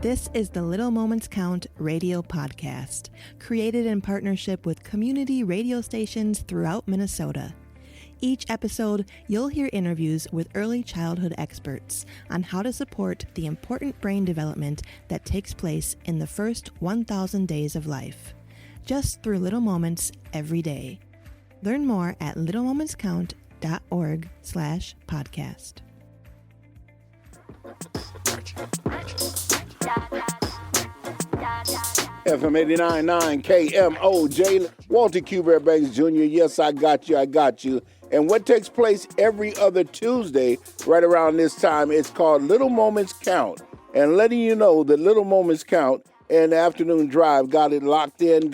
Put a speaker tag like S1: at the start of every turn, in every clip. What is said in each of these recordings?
S1: This is the Little Moments Count radio podcast, created in partnership with community radio stations throughout Minnesota. Each episode, you'll hear interviews with early childhood experts on how to support the important brain development that takes place in the first 1,000 days of life, just through little moments every day. Learn more at littlemomentscount.org/podcast.
S2: FM 89.9 KMOJ, Walter Q. Banks Jr. Yes, I got you. And what takes place every other Tuesday right around this time, it's called Little Moments Count. And letting you know that Little Moments Count and the Afternoon Drive got it locked in.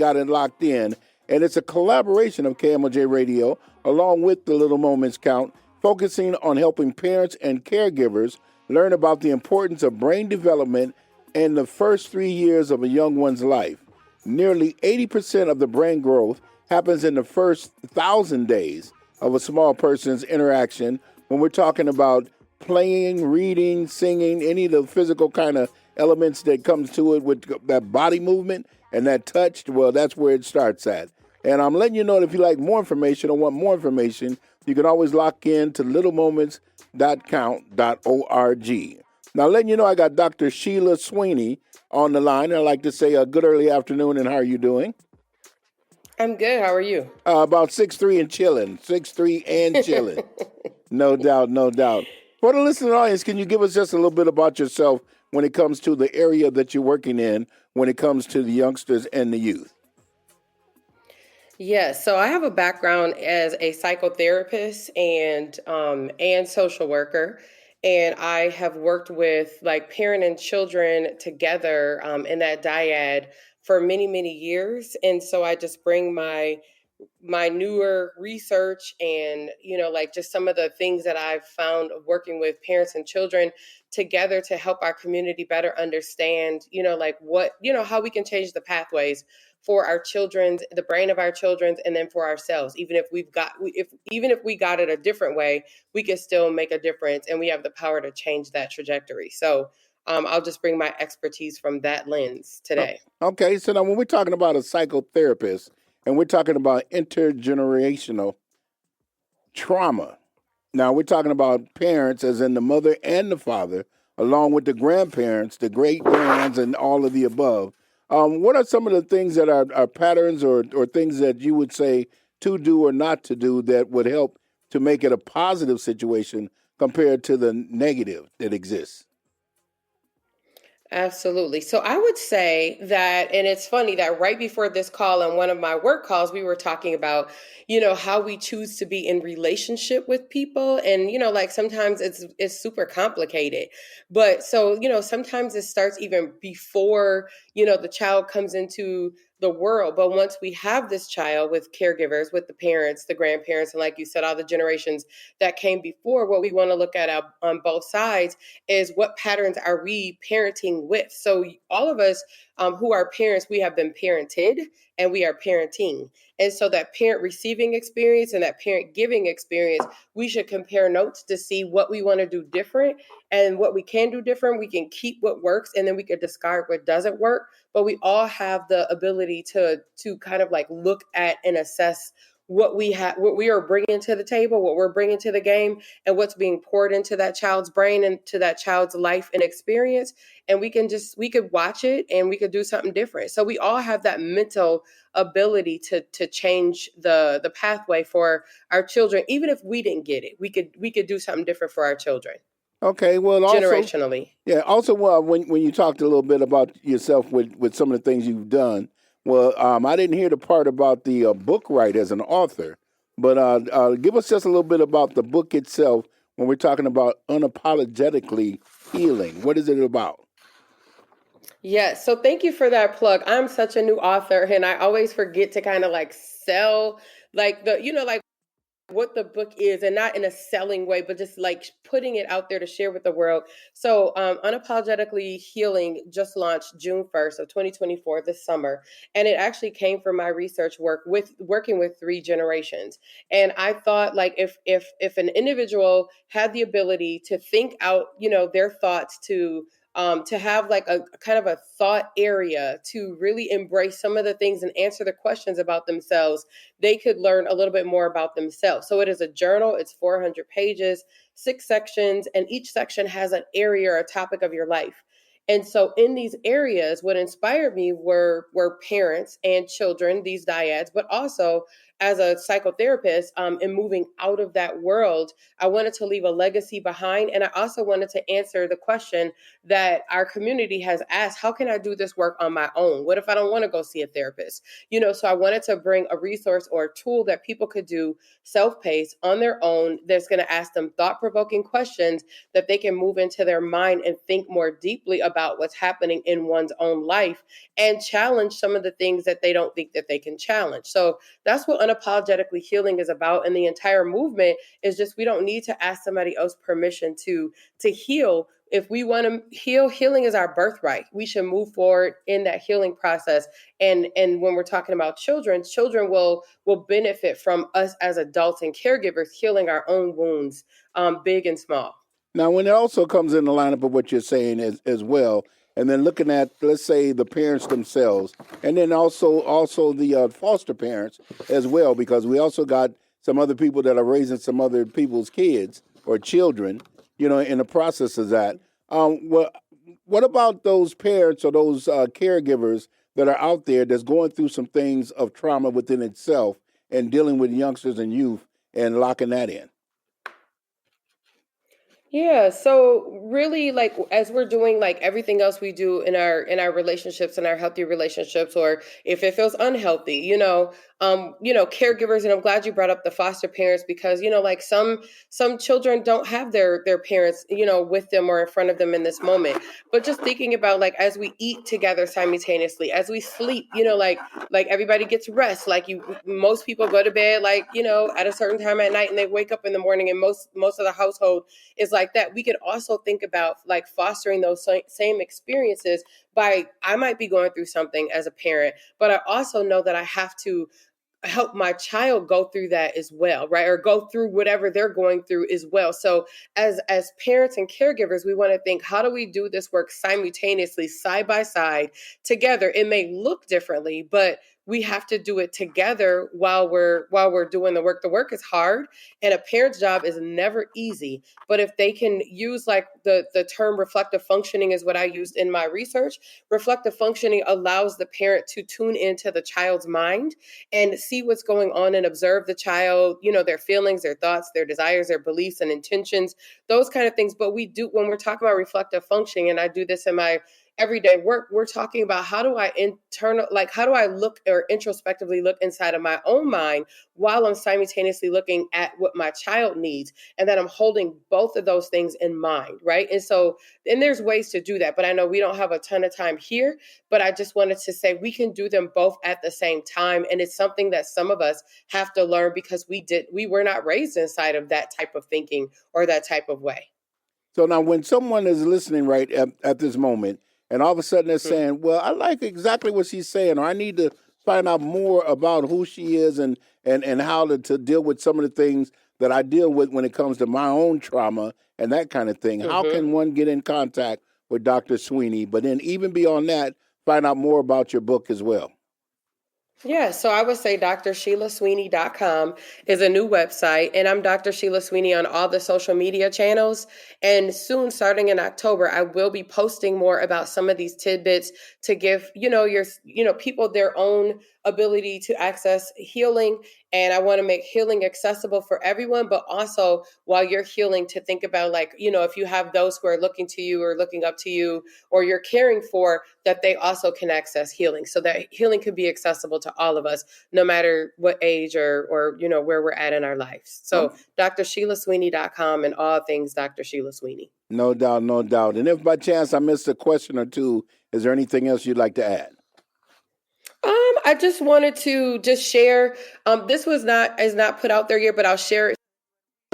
S2: And it's a collaboration of KMOJ Radio along with the Little Moments Count, focusing on helping parents and caregivers learn about the importance of brain development in the first 3 years of a young one's life. Nearly 80% of the brain growth happens in the first 1,000 days of a small person's interaction when we're talking about playing, reading, singing, any of the physical kind of elements that comes to it with that body movement and that touch. Well, that's where it starts at. And I'm letting you know that if you like more information or want more information, you can always lock in to littlemoments.count.org. Now, letting you know, I got Dr. Sheila Sweeney on the line. I'd like to say a good early afternoon, and how are you doing?
S3: I'm good. How are you?
S2: About 6'3" and chilling. 6'3" and chilling. No doubt. For the listening audience, can you give us just a little bit about yourself when it comes to the area that you're working in, when it comes to the youngsters and the youth?
S3: Yes. So I have a background as a psychotherapist and social worker. And I have worked with parent and children together in that dyad for many, many years. And so I just bring my newer research and, just some of the things that I've found of working with parents and children together to help our community better understand, how we can change the pathways for our children's, the brain of our children's, and then for ourselves. Even if we got it a different way, we can still make a difference, and we have the power to change that trajectory. So I'll just bring my expertise from that lens today.
S2: Okay, so now when we're talking about a psychotherapist and we're talking about intergenerational trauma, now we're talking about parents, as in the mother and the father, along with the grandparents, the great-grands, and all of the above. What are some of the things that are patterns or things that you would say to do or not to do that would help to make it a positive situation compared to the negative that exists?
S3: Absolutely. So I would say that, and it's funny that right before this call on one of my work calls, we were talking about, how we choose to be in relationship with people. And, sometimes it's super complicated. But so, sometimes it starts even before, the child comes into the world. But once we have this child with caregivers, with the parents, the grandparents, and like you said, all the generations that came before, what we want to look at on both sides is what patterns are we parenting with? So all of us who are parents, we have been parented and we are parenting. And so that parent receiving experience and that parent giving experience, we should compare notes to see what we want to do different and what we can do different. We can keep what works and then we can discard what doesn't work. But we all have the ability to kind of look at and assess what we are bringing to the table, what we're bringing to the game, and what's being poured into that child's brain and to that child's life and experience. And we could watch it and we could do something different. So we all have that mental ability to change the pathway for our children. Even if we didn't get it, we could do something different for our children.
S2: Okay, well, also,
S3: generationally.
S2: Yeah, also, when you talked a little bit about yourself with some of the things you've done, well, I didn't hear the part about the book write as an author, but give us just a little bit about the book itself when we're talking about unapologetically healing. What is it about?
S3: Yes. So thank you for that plug. I'm such a new author and I always forget to kind of sell what the book is, and not in a selling way, but just putting it out there to share with the world. So Unapologetically Healing just launched June 1st of 2024 this summer. And it actually came from my research work working with 3 generations. And I thought if an individual had the ability to think out, their thoughts to to have like a kind of a thought area to really embrace some of the things and answer the questions about themselves, they could learn a little bit more about themselves. So it is a journal. It's 400 pages, 6 sections, and each section has an area or a topic of your life. And so in these areas, what inspired me were parents and children, these dyads, but also as a psychotherapist, and moving out of that world, I wanted to leave a legacy behind. And I also wanted to answer the question that our community has asked: how can I do this work on my own? What if I don't want to go see a therapist? So I wanted to bring a resource or a tool that people could do self-paced on their own, that's going to ask them thought-provoking questions that they can move into their mind and think more deeply about what's happening in one's own life, and challenge some of the things that they don't think that they can challenge. So that's what unapologetically healing is about. And the entire movement is just, we don't need to ask somebody else permission to heal. If we want to heal, healing is our birthright. We should move forward in that healing process. And when we're talking about children will benefit from us as adults and caregivers healing our own wounds, big and small.
S2: Now, when it also comes in the lineup of what you're saying as well, and then looking at, let's say, the parents themselves, and then also the foster parents as well, because we also got some other people that are raising some other people's kids or children, in the process of that. What about those parents or those caregivers that are out there that's going through some things of trauma within itself and dealing with youngsters and youth and locking that in?
S3: Yeah, so really, like, as we're doing like everything else we do in our relationships and our healthy relationships, or if it feels unhealthy, caregivers, and I'm glad you brought up the foster parents, because like some children don't have their parents, with them or in front of them in this moment. But just thinking about, like, as we eat together simultaneously, as we sleep, like everybody gets rest. Like, most people go to bed, like, at a certain time at night, and they wake up in the morning, and most of the household is like that. We could also think about like fostering those same experiences by, I might be going through something as a parent, but I also know that I have to help my child go through that as well, right? Or go through whatever they're going through as well. So as parents and caregivers, we want to think, how do we do this work simultaneously, side by side, together? It may look differently, but we have to do it together while we're doing the work. The work is hard, and a parent's job is never easy. But if they can use, like, the term reflective functioning is what I used in my research. Reflective functioning allows the parent to tune into the child's mind and see what's going on and observe the child, their feelings, their thoughts, their desires, their beliefs and intentions, those kind of things. But we do, when we're talking about reflective functioning, and I do this in my everyday work, we're talking about how do I look or introspectively look inside of my own mind while I'm simultaneously looking at what my child needs, and that I'm holding both of those things in mind, right? And there's ways to do that, but I know we don't have a ton of time here, but I just wanted to say we can do them both at the same time. And it's something that some of us have to learn, because we were not raised inside of that type of thinking or that type of way.
S2: So now when someone is listening right at this moment, and all of a sudden they're saying, well, I like exactly what she's saying, or I need to find out more about who she is and how to deal with some of the things that I deal with when it comes to my own trauma and that kind of thing. How can one get in contact with Dr. Sweeney? But then even beyond that, find out more about your book as well.
S3: Yeah, so I would say DrSheilaSweeney.com is a new website, and I'm Dr. Sheila Sweeney on all the social media channels. And soon, starting in October, I will be posting more about some of these tidbits to give, people their own ability to access healing. And I want to make healing accessible for everyone, but also while you're healing, to think about, like, if you have those who are looking to you or looking up to you, or you're caring for, that they also can access healing, so that healing can be accessible to all of us, no matter what age or where we're at in our lives. So DrSheilaSweeney.com and all things Dr. Sheila Sweeney.
S2: No doubt, no doubt. And if by chance I missed a question or two, is there anything else you'd like to add?
S3: I just wanted to just share. This is not put out there yet, but I'll share it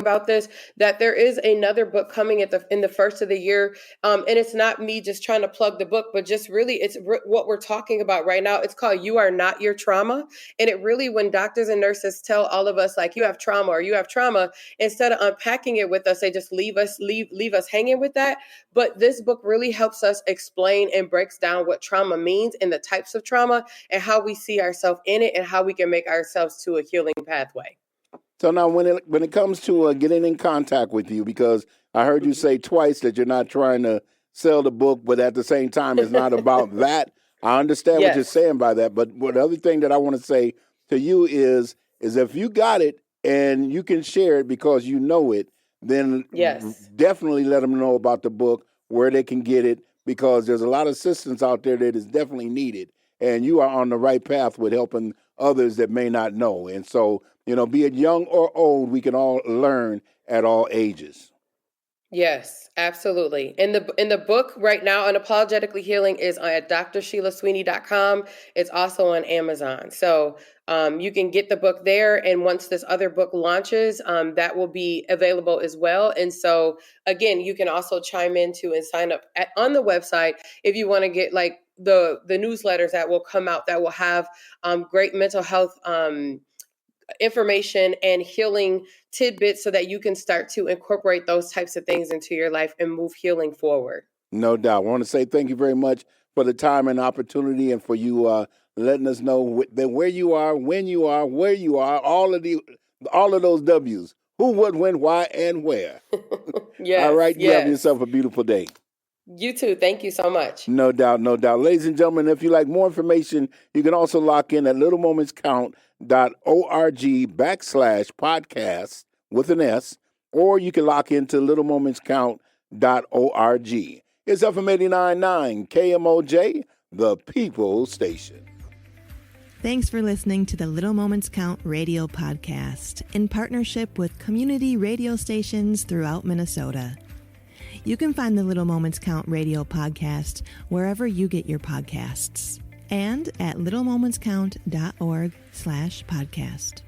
S3: about this, that there is another book coming in the first of the year. And it's not me just trying to plug the book, but just really what we're talking about right now. It's called You Are Not Your Trauma. And it really, when doctors and nurses tell all of us like you have trauma or you have trauma, instead of unpacking it with us, they just leave us hanging with that. But this book really helps us explain and breaks down what trauma means and the types of trauma and how we see ourselves in it and how we can make ourselves to a healing pathway.
S2: So now when it comes to getting in contact with you, because I heard you say twice that you're not trying to sell the book, but at the same time, it's not about that. I understand what you're saying by that. But the other thing that I want to say to you is if you got it and you can share it because you know it, then definitely let them know about the book, where they can get it, because there's a lot of assistance out there that is definitely needed. And you are on the right path with helping others that may not know. And so, be it young or old, we can all learn at all ages.
S3: Yes, absolutely. In the book right now, Unapologetically Healing is at drsheila.sweeney.com. It's also on Amazon. So you can get the book there. And once this other book launches, that will be available as well. And so, again, you can also chime into and sign up on the website if you want to get like the newsletters that will come out that will have great mental health information and healing tidbits so that you can start to incorporate those types of things into your life and move healing forward.
S2: No doubt. I want to say thank you very much for the time and opportunity, and for you letting us know that where you are, when you are, where you are, all of those W's: who, what, when, why, and where.
S3: Yes.
S2: All right. You have yourself a beautiful day.
S3: You too. Thank you so much.
S2: No doubt, no doubt. Ladies and gentlemen, if you like more information, you can also lock in at littlemomentscount.org/podcast with an S, or you can lock into littlemomentscount.org. It's FM 89.9 KMOJ, the People Station.
S1: Thanks for listening to the Little Moments Count radio podcast in partnership with community radio stations throughout Minnesota. You can find the Little Moments Count radio podcast wherever you get your podcasts and at littlemomentscount.org/podcast.